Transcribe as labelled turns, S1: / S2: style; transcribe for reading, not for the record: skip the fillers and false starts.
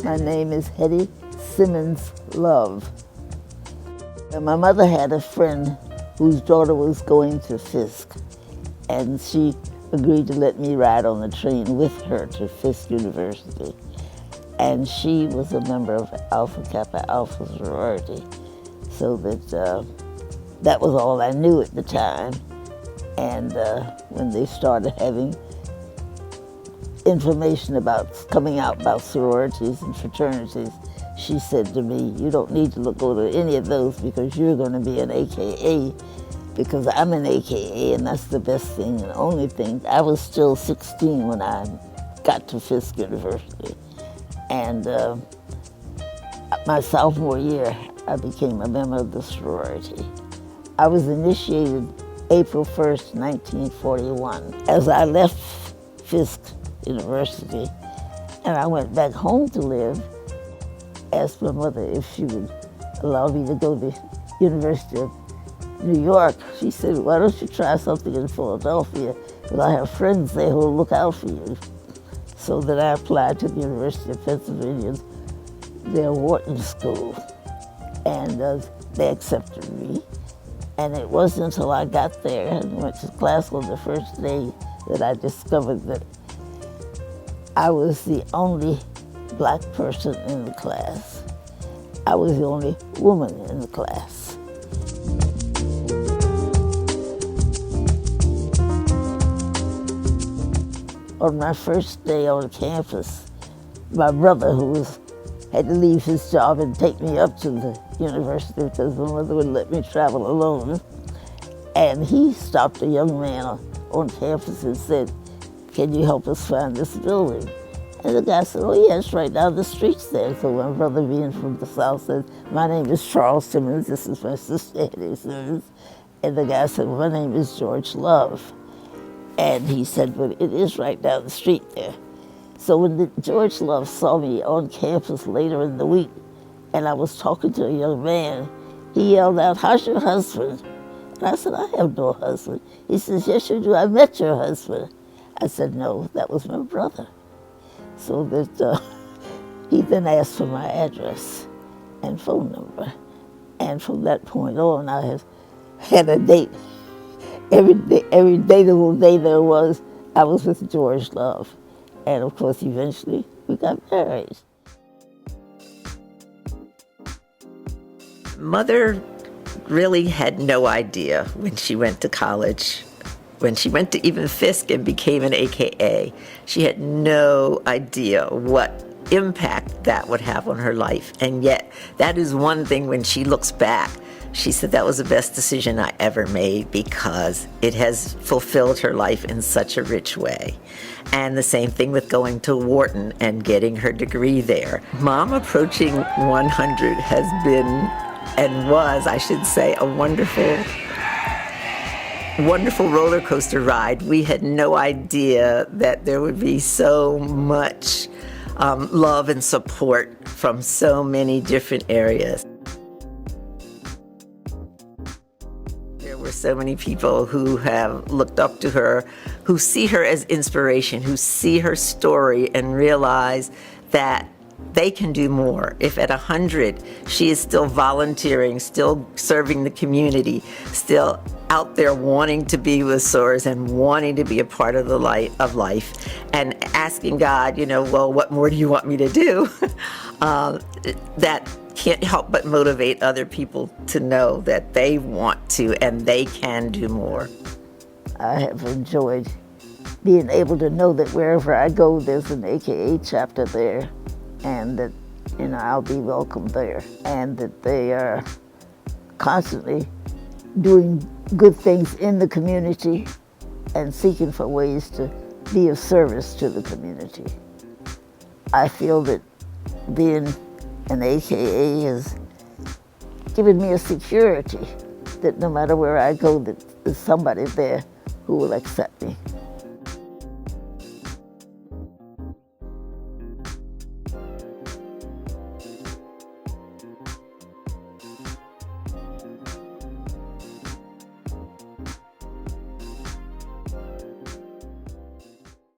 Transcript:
S1: My name is Hettie Simmons Love. And my mother had a friend whose daughter was going to Fisk, and she agreed to let me ride on the train with her to Fisk University. And she was a member of Alpha Kappa Alpha Sorority, so that was all I knew at the time. And when they started having information coming out about sororities and fraternities, she said to me, "You don't need to go to any of those because you're going to be an AKA," because I'm an AKA, and that's the best thing and only thing. I was still 16 when I got to Fisk University. And my sophomore year, I became a member of the sorority. I was initiated April 1st, 1941. As I left Fisk University and I went back home to live, asked my mother if she would allow me to go to University of New York. She said, "Why don't you try something in Philadelphia? Because I have friends there who will look out for you." So that I applied to the University of Pennsylvania's, their Wharton School, and they accepted me. And it wasn't until I got there and went to class on the first day that I discovered that I was the only black person in the class. I was the only woman in the class. On my first day on campus, my brother, had to leave his job and take me up to the university because my mother wouldn't let me travel alone. And he stopped a young man on campus and said, "Can you help us find this building?" And the guy said, "Oh yeah, it's right down the street there." So my brother, being from the South, said, "My name is Charles Simmons, this is my sister Hettie Simmons." And the guy said, "My name is George Love." And he said, "But it is right down the street there." So when George Love saw me on campus later in the week, and I was talking to a young man, he yelled out, "How's your husband?" And I said, "I have no husband." He says, "Yes, you do. I met your husband." I said, "No, that was my brother." So that he then asked for my address and phone number. And from that point on, I have had a date. Every dateable day there was, I was with George Love. And of course, eventually, we got married.
S2: Mother really had no idea when she went to college, when she went to even Fisk and became an AKA. She had no idea what impact that would have on her life. And yet, that is one thing when she looks back. She said that was the best decision I ever made because it has fulfilled her life in such a rich way. And the same thing with going to Wharton and getting her degree there. Mom approaching 100 has been, and was, I should say, a wonderful roller coaster ride. We had no idea that there would be so much love and support from so many different areas. There were so many people who have looked up to her, who see her as inspiration, who see her story and realize that they can do more. If at 100, she is still volunteering, still serving the community, still out there wanting to be with sorors and wanting to be a part of the life, and asking God, well, what more do you want me to do? That can't help but motivate other people to know that they want to and they can do more.
S1: I have enjoyed being able to know that wherever I go, there's an AKA chapter there, and that I'll be welcome there, and that they are constantly doing good things in the community and seeking for ways to be of service to the community. I feel that being an AKA has given me a security that no matter where I go, that there's somebody there who will accept me.